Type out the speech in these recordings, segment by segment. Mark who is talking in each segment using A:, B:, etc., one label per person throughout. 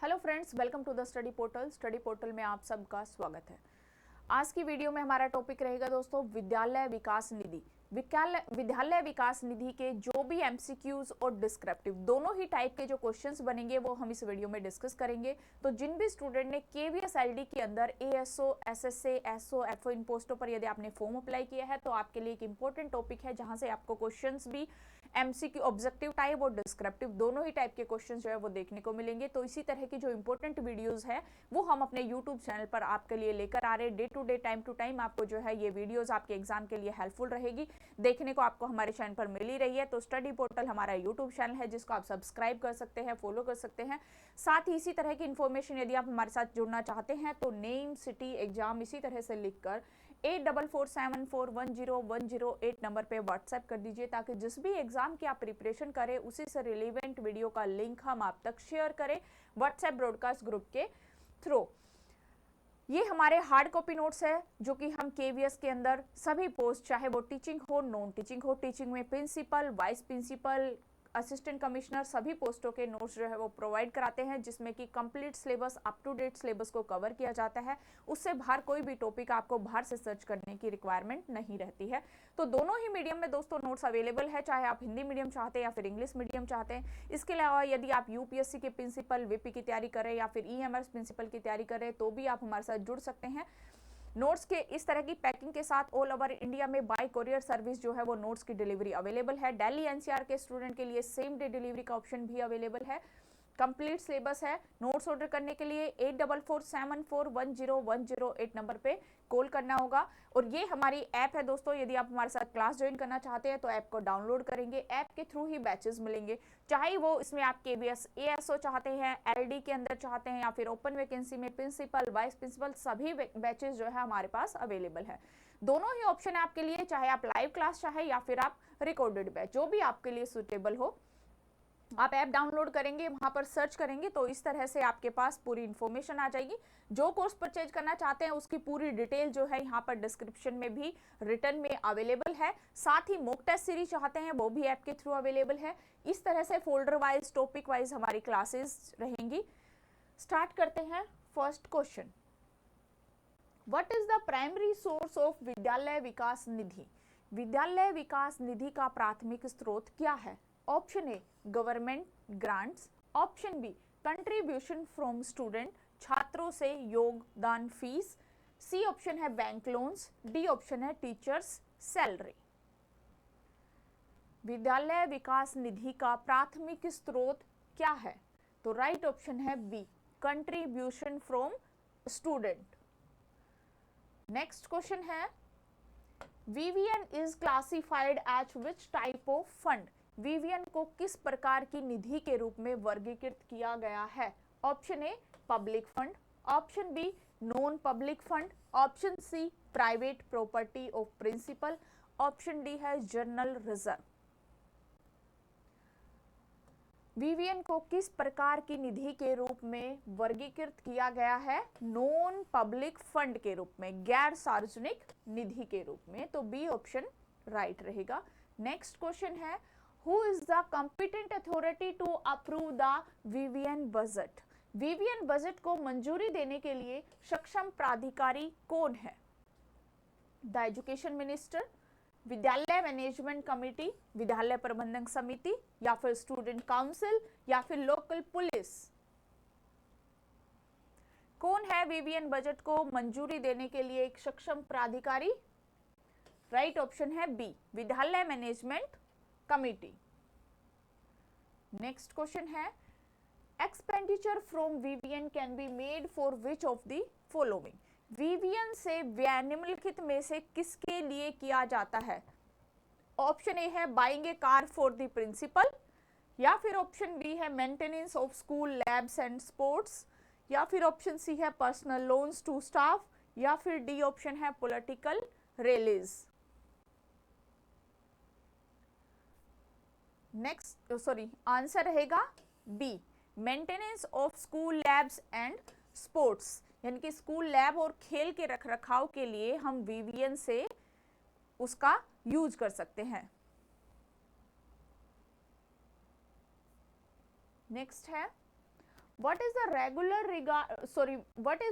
A: Hello friends, welcome to the study portal. Study portal में आप सबका स्वागत है। आज की वीडियो में हमारा टॉपिक रहेगा दोस्तों विद्यालय विकास निधि। विद्यालय विकास निधि के जो भी एमसीक्यूज और डिस्क्रिप्टिव दोनों ही टाइप के जो क्वेश्चंस बनेंगे वो हम इस वीडियो में डिस्कस करेंगे। तो जिन भी स्टूडेंट ने केवीएस एलडी के अंदर एएसओ, एसएसए, एसओ, एफओ इन पोस्टों पर यदि आपने फॉर्म अप्लाई किया है तो आपके लिए एक इंपॉर्टेंट टॉपिक है, जहां से आपको क्वेश्चंस भी एमसीक्यू ऑब्जेक्टिव टाइप और डिस्क्रिप्टिव दोनों ही टाइप के क्वेश्चंस जो है वो देखने को मिलेंगे। तो इसी तरह की जो इंपॉर्टेंट वीडियोस है वो हम अपने यूट्यूब चैनल पर आपके लिए लेकर आ रहे हैं। Day to day, time to time आपको जो है ये वीडियोस आपके एग्जाम के लिए हेल्पफुल रहेगी, देखने को आपको हमारे चैनल पर मिल ही रही है। तो स्टडी पोर्टल हमारा यूट्यूब चैनल है जिसको आप सब्सक्राइब कर सकते हैं, फॉलो कर सकते हैं। साथ ही इसी तरह की इन्फॉर्मेशन यदि आप हमारे साथ जुड़ना चाहते हैं तो नेम, सिटी, एग्जाम इसी तरह से लिखकर 8447410108 नंबर पे व्हाट्सएप कर दीजिए, ताकि जिस भी एग्जाम की आप प्रिपरेशन करें उसी से रिलेवेंट वीडियो का लिंक हम आप तक शेयर करें व्हाट्सएप ब्रॉडकास्ट ग्रुप के थ्रू। ये हमारे हार्ड कॉपी नोट्स है जो कि हम केवीएस के अंदर सभी पोस्ट, चाहे वो टीचिंग हो, नॉन टीचिंग हो, टीचिंग में principal, vice principal, assistant commissioner, सभी पोस्टों के नोट्स जो है वो प्रोवाइड कराते हैं, जिसमें कि complete syllabus, up to date syllabus को कवर किया जाता है। उससे बाहर कोई भी टॉपिक आपको बाहर से सर्च करने की रिक्वायरमेंट नहीं रहती है। तो दोनों ही मीडियम में दोस्तों नोट्स अवेलेबल है, चाहे आप हिंदी मीडियम चाहते हैं या फिर इंग्लिश मीडियम चाहते हैं। इसके अलावा यदि आप यूपीएससी के प्रिंसिपल, वीपी की तैयारी करें या फिर ईएमएस प्रिंसिपल की तैयारी करें तो भी आप हमारे साथ जुड़ सकते हैं। नोट्स के इस तरह की पैकिंग के साथ ऑल ओवर इंडिया में बाय कोरियर सर्विस जो है वो नोट्स की डिलीवरी अवेलेबल है। दिल्ली एनसीआर के स्टूडेंट के लिए सेम डे डिलीवरी का ऑप्शन भी अवेलेबल है। कंप्लीट सिलेबस है। नोट्स ऑर्डर करने के लिए 8447410108 नंबर पे कॉल करना होगा। और ये हमारी ऐप है दोस्तों, यदि आप हमारे साथ क्लास ज्वाइन करना चाहते हैं तो ऐप को डाउनलोड करेंगे। ऐप के थ्रू ही बैचेस मिलेंगे, चाहे वो इसमें आप केवीएस एएसओ चाहते हैं, एलडी के अंदर चाहते हैं, या फिर ओपन वैकेंसी में प्रिंसिपल, वाइस प्रिंसिपल, सभी बैचेस जो है हमारे पास अवेलेबल है। दोनों ही ऑप्शन है आपके लिए, चाहे आप लाइव क्लास चाहे या फिर आप रिकॉर्डेड बैच, जो भी आपके लिए सुटेबल हो। आप ऐप डाउनलोड करेंगे, वहां पर सर्च करेंगे तो इस तरह से आपके पास पूरी इंफॉर्मेशन आ जाएगी। जो कोर्स परचेज करना चाहते हैं उसकी पूरी डिटेल जो है यहाँ पर डिस्क्रिप्शन में भी रिटर्न में अवेलेबल है। साथ ही मॉक टेस्ट सीरीज चाहते हैं वो भी ऐप के थ्रू अवेलेबल है। इस तरह से फोल्डर वाइज, टॉपिक वाइज हमारी क्लासेस रहेंगी। स्टार्ट करते हैं first question. What is the primary source of Vidyalaya विकास निधि? विद्यालय विकास निधि का प्राथमिक स्रोत क्या है? Option A government grants, option B contribution from student, छात्रों से योगदान फीस, सी ऑप्शन है बैंक लोन्स, डी ऑप्शन है टीचर्स सैलरी। विद्यालय विकास निधि का प्राथमिक स्रोत क्या है? तो राइट ऑप्शन है B, contribution from student. Next question है, VVN is classified as which type of fund? वीवीएन को किस प्रकार की निधि के रूप में वर्गीकृत किया गया है? Option A public fund, option B non public fund, option C private property of principal, option D है जनरल रिजर्व। वीवीएन को किस प्रकार की निधि के रूप में वर्गीकृत किया गया है? नॉन पब्लिक फंड के रूप में, गैर सार्वजनिक निधि के रूप में। तो बी ऑप्शन राइट रहेगा। नेक्स्ट क्वेश्चन है, who is the competent authority to approve the VVN budget? VVN budget को मंजूरी देने के लिए सक्षम प्राधिकारी कौन है? द एजुकेशन मिनिस्टर, विद्यालय मैनेजमेंट कमेटी, विद्यालय प्रबंधन समिति, या फिर स्टूडेंट काउंसिल, या फिर लोकल पुलिस। कौन है वीवीएन बजट को मंजूरी देने के लिए एक सक्षम प्राधिकारी? राइट ऑप्शन है बी, विद्यालय मैनेजमेंट कमेटी। नेक्स्ट क्वेश्चन है, expenditure from VVN can be made for which of the following? VVN से व्यय निम्नलिखित में से किसके लिए किया जाता है? ऑप्शन ए है buying a car for the principal, या फिर ऑप्शन बी है maintenance of school labs and sports, या फिर ऑप्शन सी है पर्सनल लोन्स टू स्टाफ, या फिर डी ऑप्शन है पॉलिटिकल रैलीज। नेक्स्ट आंसर रहेगा B, maintenance of school labs and sports, यानी कि स्कूल लैब और खेल के रखरखाव के लिए हम वीवीएन से उसका यूज कर सकते हैं। नेक्स्ट है, What is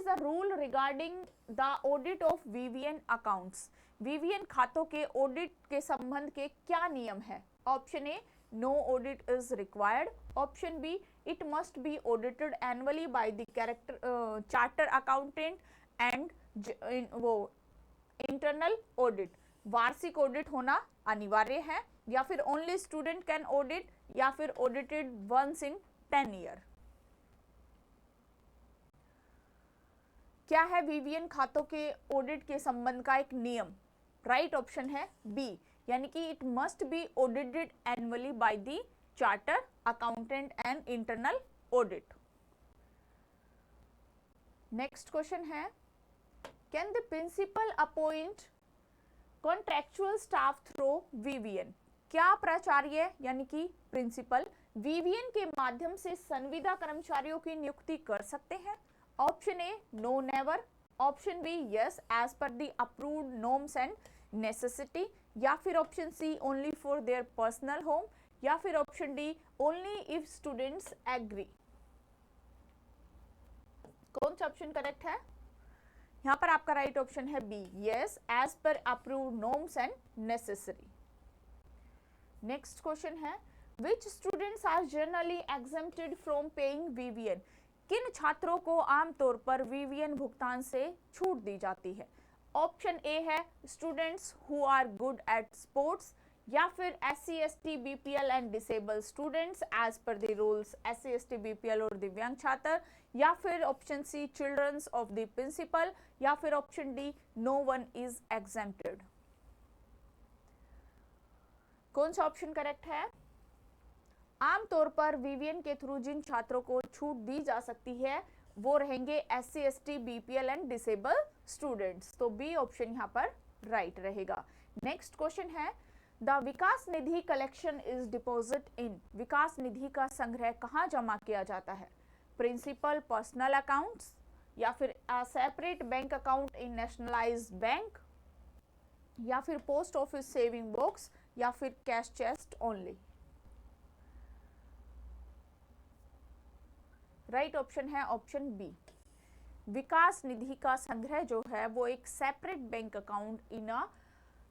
A: the rule regarding the audit of VVN accounts? VVN खातों के ऑडिट के संबंध के क्या नियम है? Option A, no audit is required. Option B, it must be audited annually by the charter accountant and वो इंटरनल ऑडिट, वार्षिक ऑडिट होना अनिवार्य है, या फिर ओनली स्टूडेंट कैन ऑडिट, या फिर ऑडिटेड वंस इन 10 ईयर। क्या है वीवीएन खातों के ऑडिट के संबंध का एक नियम? राइट ऑप्शन है बी, यानी कि it must be audited annually by the charter accountant and internal audit. Next question है, can the principal appoint contractual staff through VVN? क्या प्राचार्य यानी कि प्रिंसिपल वीवीएन के माध्यम से संविदा कर्मचारियों की नियुक्ति कर सकते हैं? Option A, no never. Option B, yes as per the approved norms and necessity, या फिर option C, only for their personal home, या फिर option D, only if students agree. कौन सा ऑप्शन करेक्ट है? यहाँ पर आपका राइट ऑप्शन है B, yes as per approved norms and necessary. Next question है, which students are generally exempted from paying VVN? किन छात्रों को आमतौर पर वीवीएन भुगतान से छूट दी जाती है? ऑप्शन ए है students who are good at sports, या फिर SC ST BPL and disable students as per the rules, SC ST BPL और दिव्यांग छात्र, या फिर option C, childrens of the principal, या फिर option D, no one is exempted. कौन सा ऑप्शन करेक्ट है? आमतौर पर वीवीएन के थ्रू जिन छात्रों को छूट दी जा सकती है वो रहेंगे SC ST BPL and disable students, तो बी ऑप्शन यहाँ पर राइट रहेगा। नेक्स्ट क्वेश्चन है, the Vikas Nidhi collection is deposit in? विकास निधि का संग्रह कहाँ जमा किया जाता है? प्रिंसिपल पर्सनल अकाउंट्स, या फिर separate bank account in nationalised bank, या फिर पोस्ट ऑफिस सेविंग बॉक्स, या फिर cash chest only. Right option है ऑप्शन बी। विकास निधि का संग्रह जो है वो एक separate bank account in a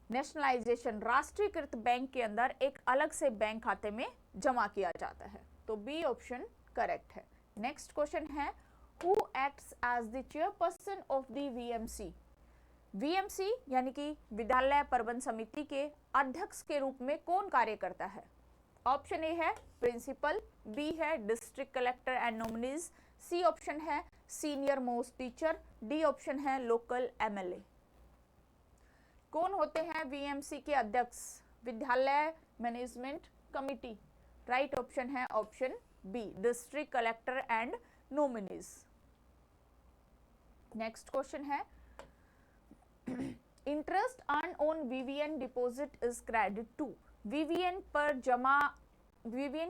A: nationalisation, राष्ट्रीयकृत बैंक के अंदर एक अलग से बैंक खाते में जमा किया जाता है, तो बी ऑप्शन करेक्ट है। नेक्स्ट क्वेश्चन है, who acts as the chairperson of the VMC? VMC यानी कि विद्यालय प्रबंध समिति के अध्यक्ष के रूप में कौन कार्य करता है? ऑप्शन ए है प्रिंसिपल, बी है district collector and nominees, C option है senior most teacher, D option है लोकल MLA। कौन होते हैं वीएमसी के अध्यक्ष? Vidyalaya management committee. Right option है option B, district collector and nominees. Next question है, interest earn on VVN deposit is credit to? वीवीएन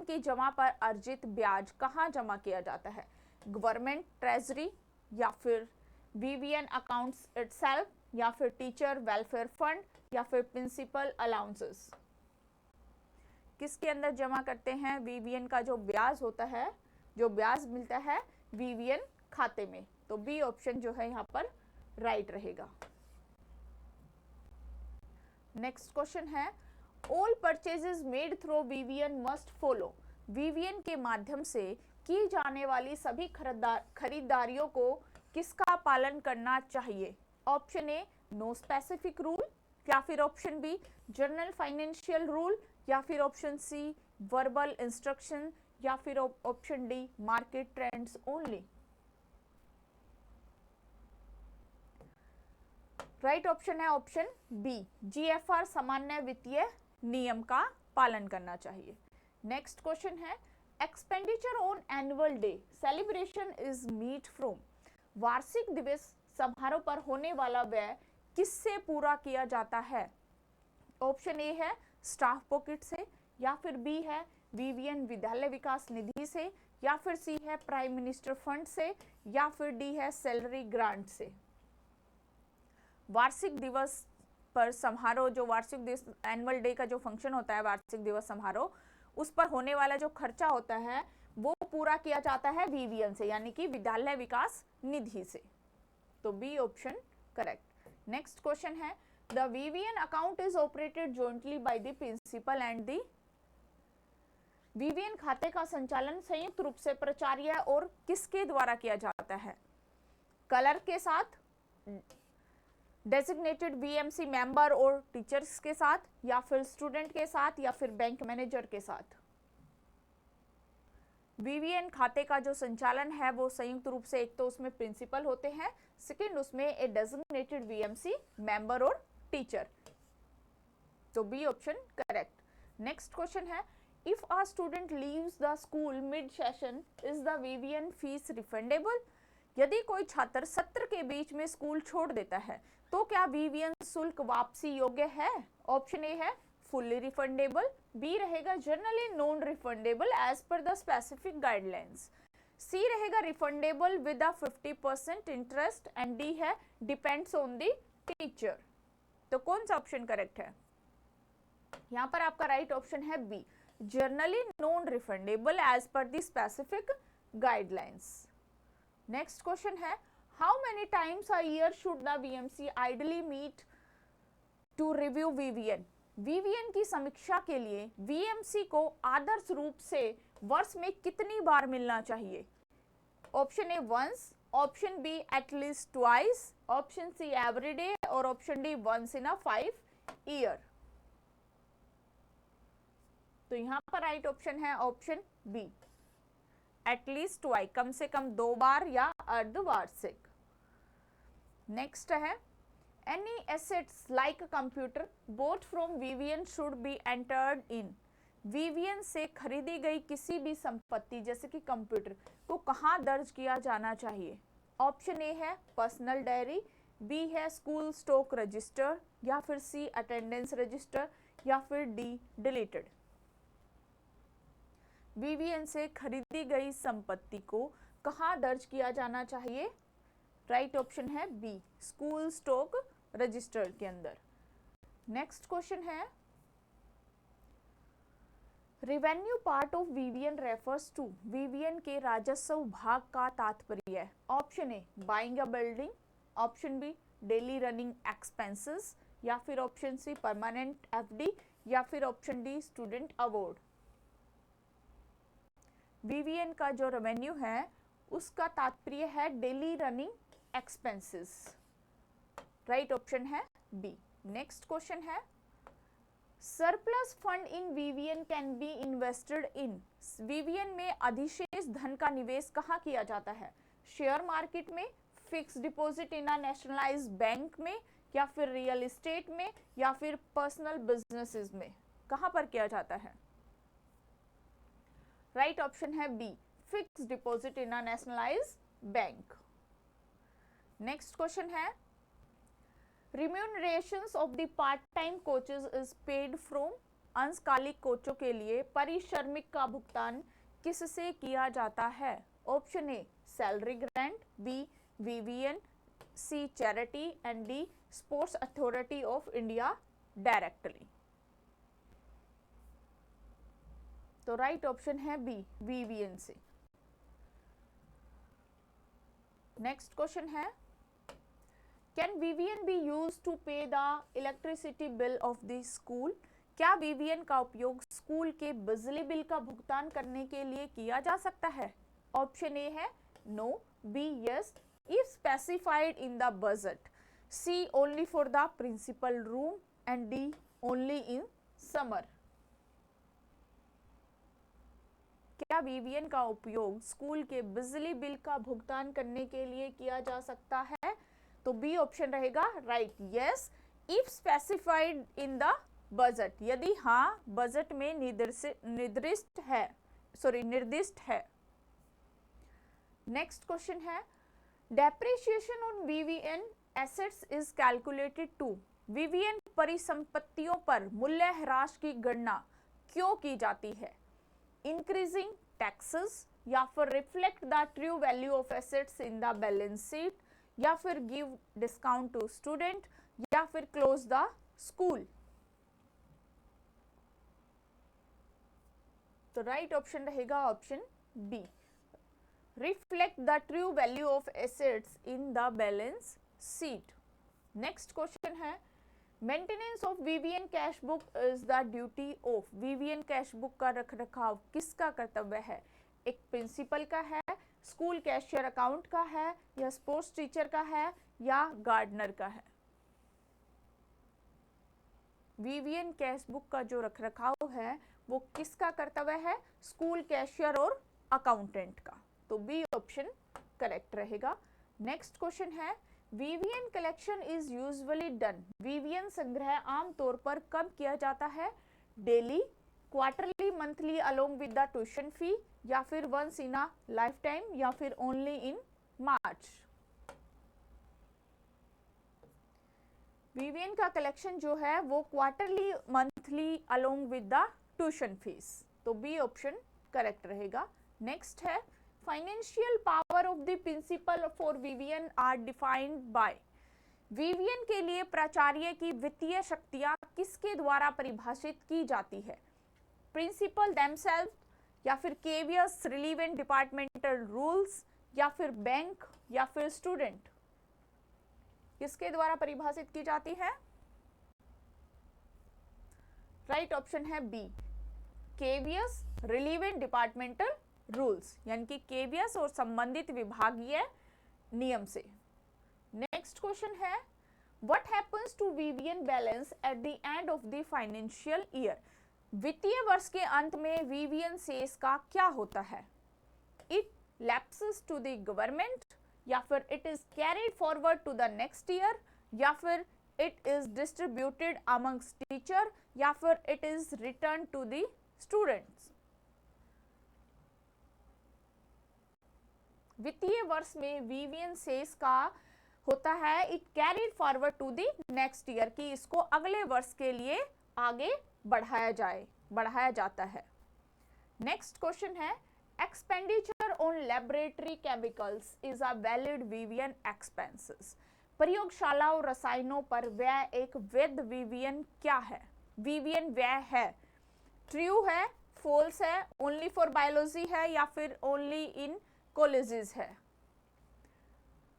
A: की जमा पर अर्जित ब्याज कहाँ जमा किया जाता है? गवर्नमेंट ट्रेजरी, या फिर वीवीएन अकाउंट्स इटसेल्फ, या फिर टीचर वेलफेयर फंड, या फिर प्रिंसिपल अलाउंसेस। किसके अंदर जमा करते हैं? वीवीएन का जो ब्याज होता है, जो ब्याज मिलता है वीवीएन खाते में, तो बी ऑप्शन जो है यहाँ पर राइट रहेगा। नेक्स्ट क्वेश्चन है, all purchases made through VVN must follow? VVN के माध्यम से की जाने वाली सभी खरीदारियों को किसका पालन करना चाहिए? Option A, no specific rule, या फिर option B, general financial rule, या फिर ऑप्शन सी, वर्बल इंस्ट्रक्शन, या फिर option D, market trends only. Right option है ऑप्शन बी, GFR सामान्य वित्तीय नियम का पालन करना चाहिए। नेक्स्ट क्वेश्चन है, expenditure on annual day celebration is meet from? वार्षिक दिवस समारोह पर होने वाला व्यय किससे पूरा किया जाता है? ऑप्शन ए है स्टाफ पॉकेट से, या फिर बी है वीवीएन विद्यालय विकास निधि से, या फिर सी है प्राइम मिनिस्टर फंड से, या फिर डी है सैलरी ग्रांट से। वार्षिक दिवस पर समारोह, जो वार्षिक दिवस एनुअल डे का जो फंक्शन होता है, वार्षिक दिवस समारोह, उस पर होने वाला जो खर्चा होता है वो पूरा किया जाता है वीवीएन से, यानी कि विद्यालय विकास निधि से। तो B option correct. Next question है, the VVN account is operated jointly by the principal and the. VVN खाते का संचालन संयुक्त रूप से प्राचार्य और किसके द्वारा किया जाता है? कलर के साथ, डेजिग्नेटेड बीएमसी मेंबर और टीचर्स के साथ, या फिर स्टूडेंट के साथ, या फिर बैंक मैनेजर के साथ? वीवीएन खाते का जो संचालन है वो संयुक्त रूप से, एक तो उसमें प्रिंसिपल होते हैं, सेकंड उसमें ए डेजिग्नेटेड बीएमसी मेंबर और टीचर। तो B option correct. Next question है, if a student leaves the school mid session is the VVN fees refundable? यदि कोई छात्र सत्र के बीच में स्कूल छोड़ देता है तो क्या वीवीएन शुल्क वापसी योग्य है? ऑप्शन ए है फुल्ली रिफंडेबल, बी रहेगा generally non refundable as per the specific guidelines, C रहेगा refundable with a 50% interest, and D है डिपेंड्स ऑन द टीचर। तो कौन सा ऑप्शन करेक्ट है? यहाँ पर आपका राइट ऑप्शन है B, generally non refundable as per the specific guidelines. Next question है, how many times a year should the BMC ideally meet to review VVN? VVN की समीक्षा के लिए वीएमसी को आदर्श रूप से वर्ष में कितनी बार मिलना चाहिए? Option A once, option B at least twice, option C every day, और option D once in a 5 year. तो यहाँ पर राइट ऑप्शन है ऑप्शन बी, एटलीस्ट ट्वाइस, कम से कम 2 बार या अर्धवार्षिक। नेक्स्ट है, any assets like a computer bought from VVN should be entered in। VVN से खरीदी गई किसी भी संपत्ति जैसे कि कंप्यूटर को कहाँ दर्ज किया जाना चाहिए? ऑप्शन ए है पर्सनल डायरी, बी है स्कूल स्टॉक रजिस्टर, या फिर सी अटेंडेंस रजिस्टर, या फिर डी डिलीटेड। VVN से खरीदी गई संपत्ति को कहाँ दर्ज किया जाना चाहिए? राइट ऑप्शन है बी, स्कूल स्टॉक रजिस्टर के अंदर। नेक्स्ट क्वेश्चन है, revenue part of VVN refers to. VVN के राजस्व भाग का तात्पर्य है? Option A buying a building, option B daily running expenses, या फिर ऑप्शन सी परमानेंट एफडी, या फिर option D student award. VVN का जो रेवेन्यू है उसका तात्पर्य है daily running expenses. Right option है बी। नेक्स्ट क्वेश्चन है, surplus fund in VVN can be invested in. VVN में अधिशेष धन का निवेश कहाँ किया जाता है? शेयर मार्केट में, fix deposit in a nationalised bank में, या फिर रियल एस्टेट में, या फिर पर्सनल बिजनेसेस में? कहाँ पर किया जाता है? राइट ऑप्शन है B, fix deposit in a nationalised bank. Next question है, remunerations of the part time coaches is paid from. अंशकालिक कोचों के लिए परिश्रमिक का भुगतान किससे किया जाता है? Option A salary grant, B VVN, C charity, and D sports authority of India directly. तो राइट ऑप्शन है बी, वीवीएन से। नेक्स्ट क्वेश्चन है, can VVN be used to pay the electricity bill of the school? क्या VVN का उपयोग school के बिजली bill का भुगतान करने के लिए किया जा सकता है? ऑप्शन ए है no, B yes, if specified in the budget, C only for the principal room, and D only in summer. क्या वीवीएन का उपयोग स्कूल के बिजली बिल का भुगतान करने के लिए किया जा सकता है? तो बी ऑप्शन रहेगा right, yes, if specified in the budget, यदि हाँ बजट में निर्दिष्ट है। नेक्स्ट क्वेश्चन है, depreciation on VVN assets is calculated to. VVN परिसंपत्तियों पर मूल्यह्रास की गणना क्यों की जाती है? इंक्रीजिंग टैक्सेस, या फिर reflect the true value of assets in the balance sheet, या फिर गिव डिस्काउंट टू स्टूडेंट, या फिर क्लोज द स्कूल। तो राइट ऑप्शन रहेगा option B, reflect the true value of assets in the balance sheet. Next question है, maintenance of VVN cash book is the duty of. VVN cash book का रख रखाव किसका कर्तव्य है? एक प्रिंसिपल का है, स्कूल कैशियर अकाउंट का है, या स्पोर्ट्स टीचर का है, या गार्डनर का है? VVN कैश बुक का जो रख रखाव है वो किसका कर्तव्य है? स्कूल कैशियर और अकाउंटेंट का। तो बी ऑप्शन करेक्ट रहेगा। नेक्स्ट क्वेश्चन है, VVN collection is usually done. VVN संग्रह आमतौर पर कब किया जाता है? Daily, quarterly, monthly along with the tuition fee, या फिर once in a life time, या फिर ओनली इन मार्च? वीवीएन का कलेक्शन जो है वो quarterly, monthly along with the tuition fees. तो बी ऑप्शन करेक्ट रहेगा। नेक्स्ट है, financial power of the principal for VVN are defined by. VVN के लिए प्राचार्य की वित्तीय शक्तियां किसके द्वारा परिभाषित की जाती है? प्रिंसिपल देमसेल्फ, या फिर केवीएस रिलीवेंट डिपार्टमेंटल रूल्स, या फिर बैंक, या फिर स्टूडेंट? किसके द्वारा परिभाषित की जाती है? राइट ऑप्शन है B, KVS relevant departmental rules, यानी कि केवीएस और संबंधित विभागीय नियम से। नेक्स्ट क्वेश्चन है, what happens to VVN balance at the end of the financial year. वित्तीय वर्ष के अंत में वीवीएन शेष का क्या होता है? It lapses to the government, या फिर it is carried forward to the next year, या फिर it is distributed amongst teacher, या फिर it is return to the students? वित्तीय वर्ष में वीवीएन शेष का होता है it carried forward to the next year, कि इसको अगले वर्ष के लिए आगे बढ़ाया जाता है। नेक्स्ट क्वेश्चन है, expenditure on laboratory chemicals is a valid VVN expenses. प्रयोगशाला और रसायनों पर व्यय एक वैध वीवीएन क्या है? वीवीएन व्यय है, ट्रू है, फॉल्स है, ओनली फॉर बायोलॉजी है, या फिर ओनली इन कॉलेजेस है?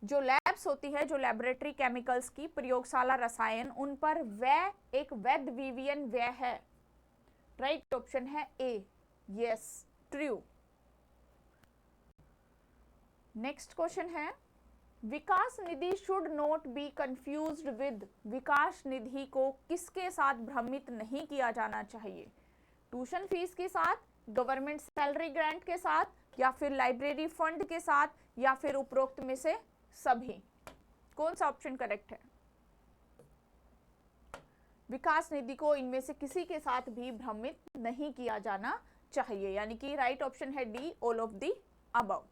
A: जो लैब्स होती है, जो लैबोरेटरी केमिकल्स की, प्रयोगशाला रसायन, उन पर व्यय एक वैध वीवीएन व्यय है। राइट ऑप्शन है A, yes, true. Next question है, Vikas Nidhi should not be confused with. विकास निधि को किसके साथ भ्रमित नहीं किया जाना चाहिए? ट्यूशन फीस के साथ, गवर्नमेंट सैलरी ग्रांट के साथ, या फिर लाइब्रेरी फंड के साथ, या फिर उपरोक्त में से सभी? कौन सा ऑप्शन करेक्ट है? विकास निधि को इनमें से किसी के साथ भी भ्रमित नहीं किया जाना चाहिए, यानी कि राइट ऑप्शन है D, all of the above.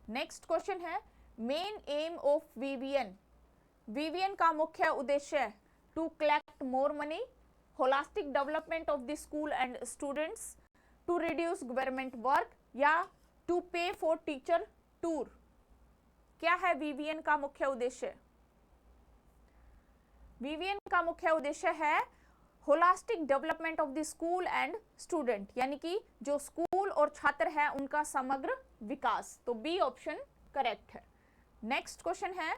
A: Next question है, main aim of VVN. VVN का मुख्य उद्देश्य to collect more money, holistic development of the school and students, to reduce government work, या to pay for teacher tour? क्या है VVN का मुख्य उद्देश्य? वीवीएन का मुख्य उद्देश्य है holistic development of the school and student, यानी कि जो स्कूल और छात्र है उनका समग्र विकास। तो बी ऑप्शन करेक्ट है। नेक्स्ट क्वेश्चन है,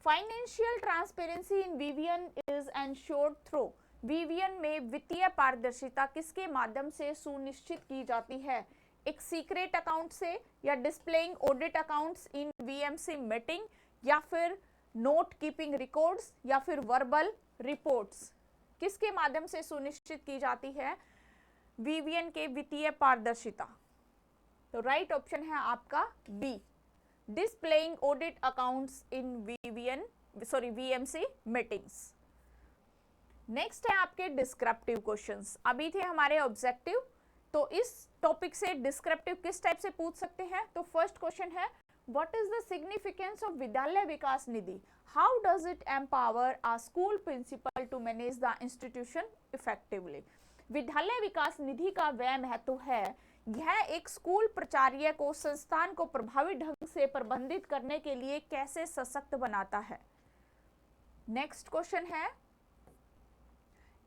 A: financial transparency in VVN is ensured through. VVN में वित्तीय पारदर्शिता किसके माध्यम से सुनिश्चित की जाती है? एक सीक्रेट अकाउंट से, या displaying audit accounts in VMC meeting, या फिर नोट कीपिंग रिकॉर्ड्स, या फिर वर्बल रिपोर्ट्स? किसके माध्यम से सुनिश्चित की जाती है वीवीएन के वित्तीय पारदर्शिता? तो राइट ऑप्शन है आपका B, displaying audit accounts in VMC meetings. Next है आपके डिस्क्रिप्टिव क्वेश्चंस। अभी थे हमारे ऑब्जेक्टिव, तो इस टॉपिक से डिस्क्रिप्टिव किस टाइप से पूछ सकते हैं? तो फर्स्ट क्वेश्चन है, what is the significance of Vidyalaya Vikas Nidhi? How does it empower a school principal to manage the institution effectively? विद्यालय विकास निधि का वह महत्व है, यह एक स्कूल प्राचार्य को संस्थान को प्रभावी ढंग से प्रबंधित करने के लिए कैसे सशक्त बनाता है? नेक्स्ट क्वेश्चन है,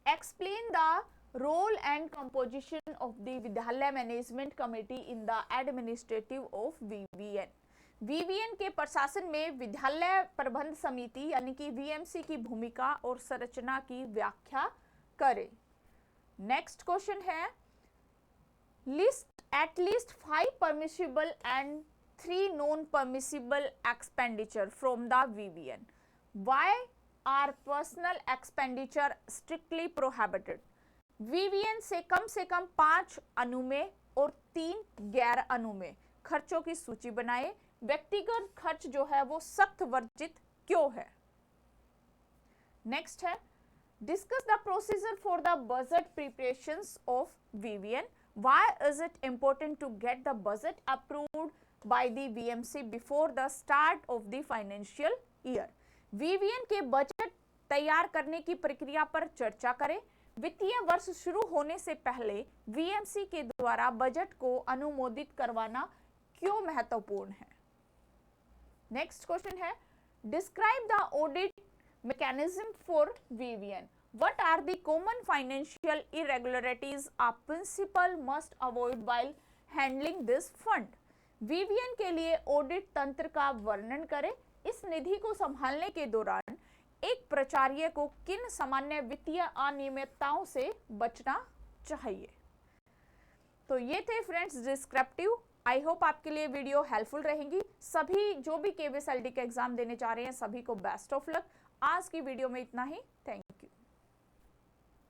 A: explain the Role and composition of the Vidyalaya Management Committee in the administrative of VVN. VVN के प्रशासन में विद्यालय प्रबंध समिति यानी कि VMC की भूमिका और संरचना की व्याख्या करें। नेक्स्ट क्वेश्चन है, list at least 5 permissible and 3 non permissible expenditure from the VVN. Why are personal expenditure strictly prohibited? VVN से कम 5 अनुमेय और 3 गैर अनुमेय खर्चों की सूची बनाए। व्यक्तिगत खर्च जो है वो सख्त वर्जित क्यों है? नेक्स्ट है, discuss the procedure for the budget preparations of VVN. Why is it important to get the budget approved by the VMC before the start of the financial year? VVN के बजट तैयार करने की प्रक्रिया पर चर्चा करें। वित्तीय वर्ष शुरू होने से पहले VMC के द्वारा बजट को अनुमोदित करवाना क्यों महत्वपूर्ण है? नेक्स्ट क्वेश्चन है, describe the audit mechanism for VVN. What are the common financial irregularities a principal must avoid while handling this fund? VVN के लिए ऑडिट तंत्र का वर्णन करें। इस निधि को संभालने के दौरान एक प्राचार्य को किन सामान्य वित्तीय अनियमितताओं से बचना चाहिए? तो ये थे फ्रेंड्स डिस्क्रिप्टिव। आई होप आपके लिए वीडियो हेल्पफुल रहेंगी। सभी जो भी KVS LD का एग्जाम देने जा रहे हैं सभी को बेस्ट ऑफ लक। आज की वीडियो में इतना ही। Thank you.